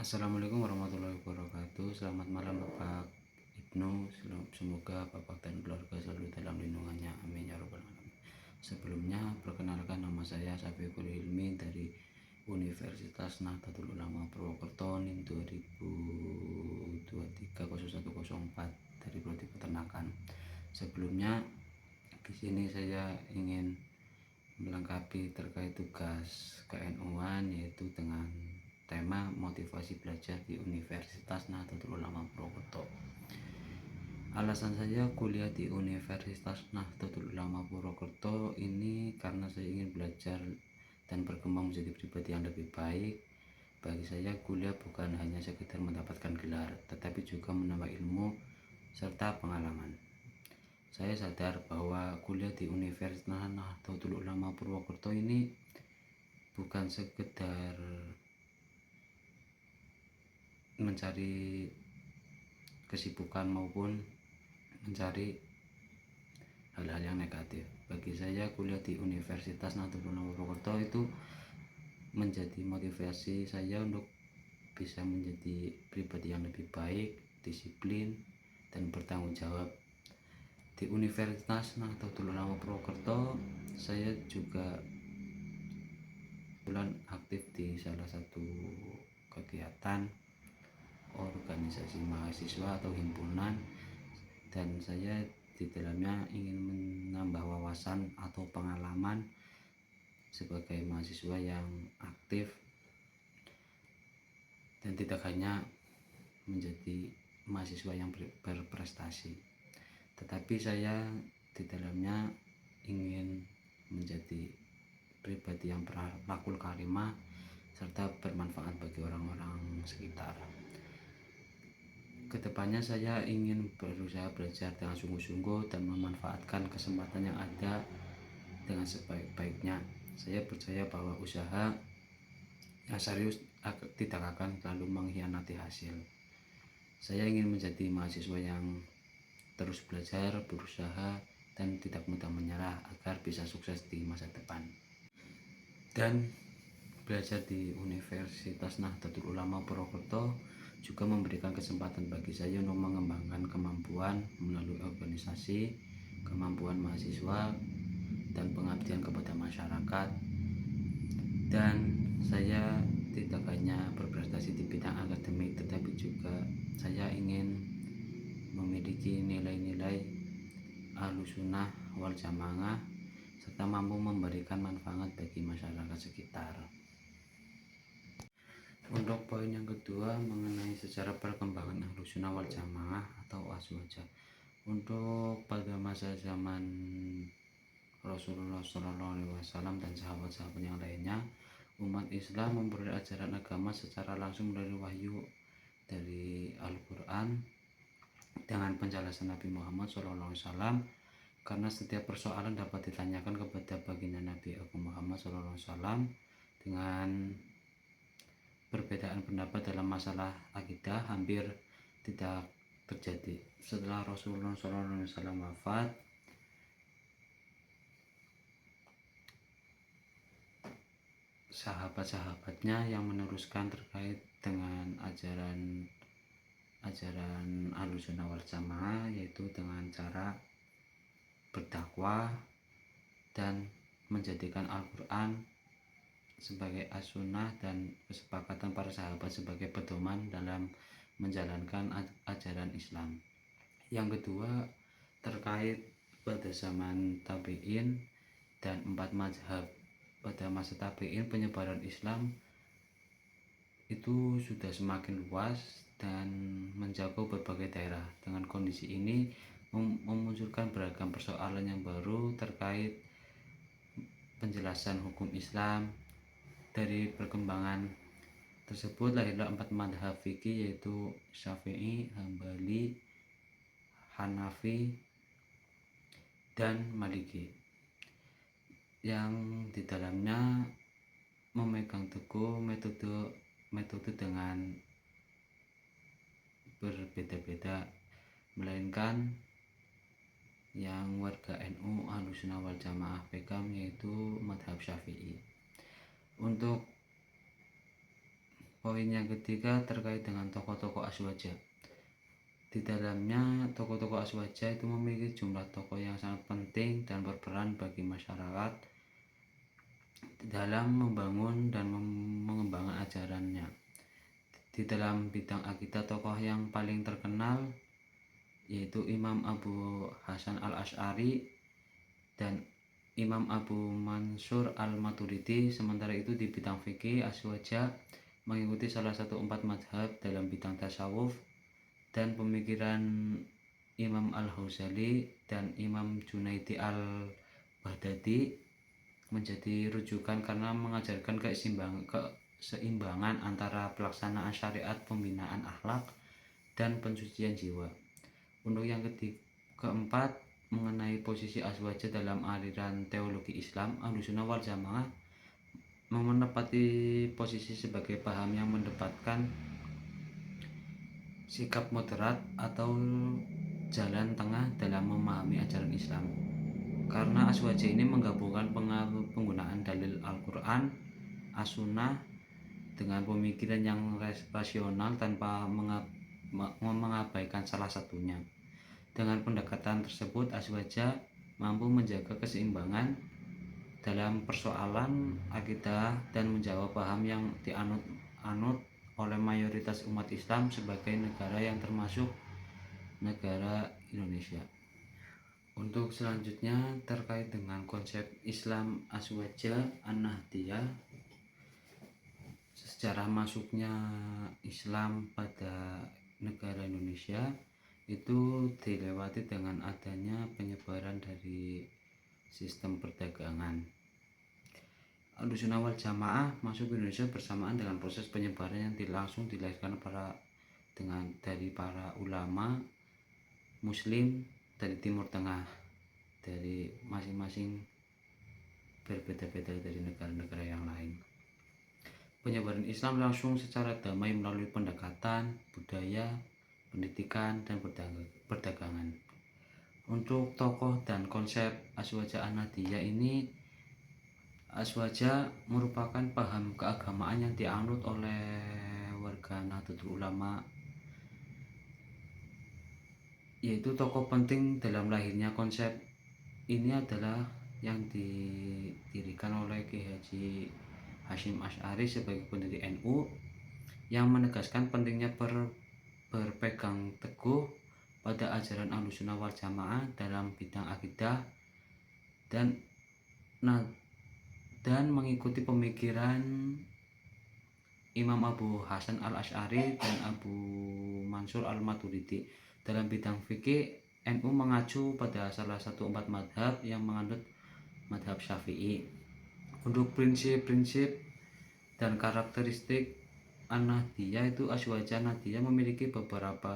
Assalamualaikum warahmatullahi wabarakatuh. Selamat malam Bapak Ibnu. Semoga Bapak dan keluarga selalu dalam lindungannya. Amin ya rabbal alamin. Sebelumnya perkenalkan, nama saya Syafiqul Hilmi dari Universitas Nahdlatul Ulama Purwokerto NIM 2023 0104 dari Prodi Peternakan. Sebelumnya di sini saya ingin melengkapi terkait tugas KNU-an, yaitu dengan tema motivasi belajar di Universitas Nahdlatul Ulama Purwokerto. Alasan saya kuliah di Universitas Nahdlatul Ulama Purwokerto ini karena saya ingin belajar dan berkembang menjadi pribadi yang lebih baik. Bagi saya kuliah bukan hanya sekedar mendapatkan gelar, tetapi juga menambah ilmu serta pengalaman. Saya sadar bahwa kuliah di Universitas Nahdlatul Ulama Purwokerto ini bukan sekedar mencari kesibukan maupun mencari hal-hal yang negatif. Bagi saya kuliah di Universitas Nahdlatul Ulama Purwokerto itu menjadi motivasi saya untuk bisa menjadi pribadi yang lebih baik, disiplin, dan bertanggung jawab. Di Universitas Nahdlatul Ulama Purwokerto saya juga aktif di salah satu kegiatan organisasi mahasiswa atau himpunan, dan saya di dalamnya ingin menambah wawasan atau pengalaman sebagai mahasiswa yang aktif dan tidak hanya menjadi mahasiswa yang berprestasi, tetapi saya di dalamnya ingin menjadi pribadi yang berakhlakul karimah serta bermanfaat bagi orang-orang sekitar. Kedepannya saya ingin berusaha belajar dengan sungguh-sungguh dan memanfaatkan kesempatan yang ada dengan sebaik-baiknya. Saya percaya bahwa usaha yang serius tidak akan selalu mengkhianati hasil. Saya ingin menjadi mahasiswa yang terus belajar, berusaha, dan tidak mudah menyerah agar bisa sukses di masa depan. Dan belajar di Universitas Nahdlatul Ulama Purwokerto juga memberikan kesempatan bagi saya untuk mengembangkan kemampuan melalui organisasi, kemampuan mahasiswa, dan pengabdian kepada masyarakat. Dan saya tidak hanya berprestasi di bidang akademik, tetapi juga saya ingin memiliki nilai-nilai Ahlussunnah wal Jamaah serta mampu memberikan manfaat bagi masyarakat sekitar. Untuk poin yang kedua mengenai sejarah perkembangan Ahlussunnah wal Jamaah atau Ahlussunnah. Untuk pada masa zaman Rasulullah SAW dan sahabat-sahabat yang lainnya, umat Islam memperoleh ajaran agama secara langsung melalui wahyu dari Al-Quran dengan penjelasan Nabi Muhammad SAW, karena setiap persoalan dapat ditanyakan kepada baginda Nabi Muhammad SAW. Dengan perbedaan pendapat dalam masalah akidah hampir tidak terjadi. Setelah Rasulullah SAW wafat, sahabat-sahabatnya yang meneruskan terkait dengan ajaran Ahlussunnah wal Jamaah, yaitu dengan cara berdakwah dan menjadikan Al-Quran sebagai as-sunnah dan kesepakatan para sahabat sebagai pedoman dalam menjalankan ajaran Islam. Yang kedua terkait pada zaman tabi'in dan 4 mazhab. Pada masa tabi'in penyebaran Islam itu sudah semakin luas dan menjangkau berbagai daerah. Dengan kondisi ini memunculkan beragam persoalan yang baru terkait penjelasan hukum Islam. Dari perkembangan tersebut lahirlah 4 madhab fikih, yaitu Syafi'i, Hambali, Hanafi, dan Maliki, yang di dalamnya memegang teguh metode dengan berbeda-beda, melainkan yang warga NU Ahlussunnah wal Jamaah pegang, yaitu madhab Syafi'i. Untuk Poin yang ketiga terkait dengan tokoh-tokoh Azwaja. Di dalamnya tokoh-tokoh Azwaja itu memiliki jumlah tokoh yang sangat penting dan berperan bagi masyarakat dalam membangun dan mengembangkan ajarannya. Di dalam bidang akidah, tokoh yang paling terkenal yaitu Imam Abu Hasan al-Asy'ari dan Imam Abu Mansur al-Maturidi. Sementara itu di bidang fikih, Azwaja mengikuti salah satu 4 mazhab dalam bidang tasawuf dan pemikiran Imam al-Ghazali dan Imam Junaidi al-Baghdadi menjadi rujukan karena mengajarkan keseimbangan antara pelaksanaan syariat, pembinaan akhlak, dan pensucian jiwa. Untuk yang keempat, mengenai posisi Azwaja dalam aliran teologi Islam, Ahlussunnah wal Jamaah menepati posisi sebagai paham yang mendapatkan sikap moderat atau jalan tengah dalam memahami ajaran Islam. Karena Azwaja ini menggabungkan penggunaan dalil Al-Quran, As-Sunnah dengan pemikiran yang rasional tanpa mengabaikan salah satunya. Dengan pendekatan tersebut, Azwaja mampu menjaga keseimbangan dalam persoalan akidah dan menjawab paham yang dianut oleh mayoritas umat Islam sebagai negara yang termasuk negara Indonesia. Untuk selanjutnya terkait dengan konsep Islam Azwaja An-Nahdiyah, sejarah masuknya Islam pada negara Indonesia itu dilewati dengan adanya penyebaran dari sistem perdagangan. Ahlussunnah wal Jamaah masuk ke Indonesia bersamaan dengan proses penyebaran yang langsung dilahirkan dari para ulama Muslim dari Timur Tengah, dari masing-masing berbeda-beda dari negara-negara yang lain. Penyebaran Islam langsung secara damai melalui pendekatan, budaya, pendidikan, dan perdagangan. Untuk tokoh dan konsep Azwaja An-Nahdiyah ini, Azwaja merupakan paham keagamaan yang dianut oleh warga Nahdlatul Ulama, yaitu tokoh penting dalam lahirnya konsep ini adalah yang didirikan oleh Ki Haji Hasyim Asy'ari sebagai pendiri NU, yang menegaskan pentingnya berpegang teguh pada ajaran Ahlussunnah wal Jamaah dalam bidang akidah dan mengikuti pemikiran Imam Abu Hasan al-Asy'ari dan Abu Mansur al-Maturidi. Dalam bidang fikih, NU mengacu pada salah satu 4 mazhab yang menganut mazhab Syafi'i. Untuk prinsip-prinsip dan karakteristik An-Nahdiyah itu, Azwaja An-Nahdiyah memiliki beberapa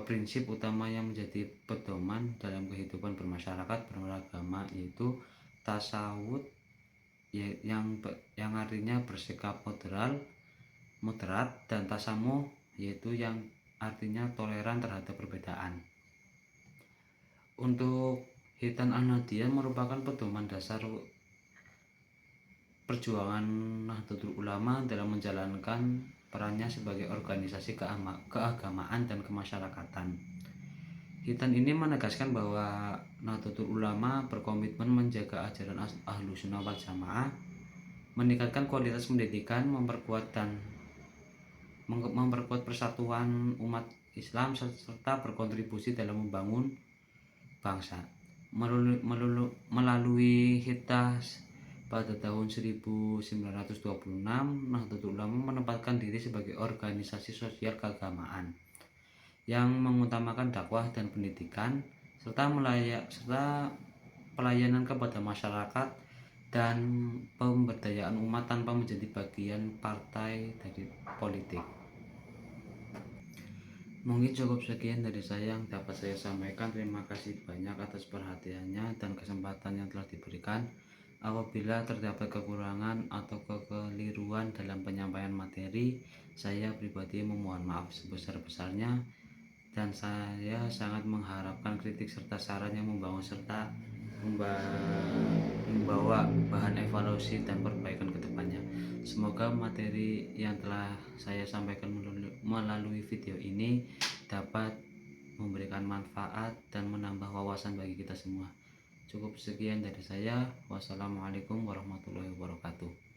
prinsip utama yang menjadi pedoman dalam kehidupan bermasyarakat beragama, yaitu tasawuf yang artinya bersikap moderat, dan tasamuh yaitu yang artinya toleran terhadap perbedaan. Untuk Hitan An-Nahdiyah merupakan pedoman dasar perjuangan Nahdlatul Ulama dalam menjalankan perannya sebagai organisasi keagamaan dan kemasyarakatan. Hitan ini menegaskan bahwa Nahdlatul Ulama berkomitmen menjaga ajaran Ahlussunnah wal Jamaah, meningkatkan kualitas pendidikan, memperkuat persatuan umat Islam, serta berkontribusi dalam membangun bangsa. Melalui Hitas pada tahun 1926, Nahdlatul Ulama menempatkan diri sebagai organisasi sosial keagamaan yang mengutamakan dakwah dan pendidikan, serta pelayanan kepada masyarakat dan pemberdayaan umat tanpa menjadi bagian partai dari politik. Mungkin cukup sekian dari saya yang dapat saya sampaikan. Terima kasih banyak atas perhatiannya dan kesempatan yang telah diberikan. Apabila terdapat kekurangan atau kekeliruan dalam penyampaian materi, saya pribadi memohon maaf sebesar-besarnya, dan saya sangat mengharapkan kritik serta saran yang membangun serta membawa bahan evaluasi dan perbaikan ke depannya. Semoga materi yang telah saya sampaikan melalui video ini dapat memberikan manfaat dan menambah wawasan bagi kita semua. Cukup sekian dari saya. Wassalamualaikum warahmatullahi wabarakatuh.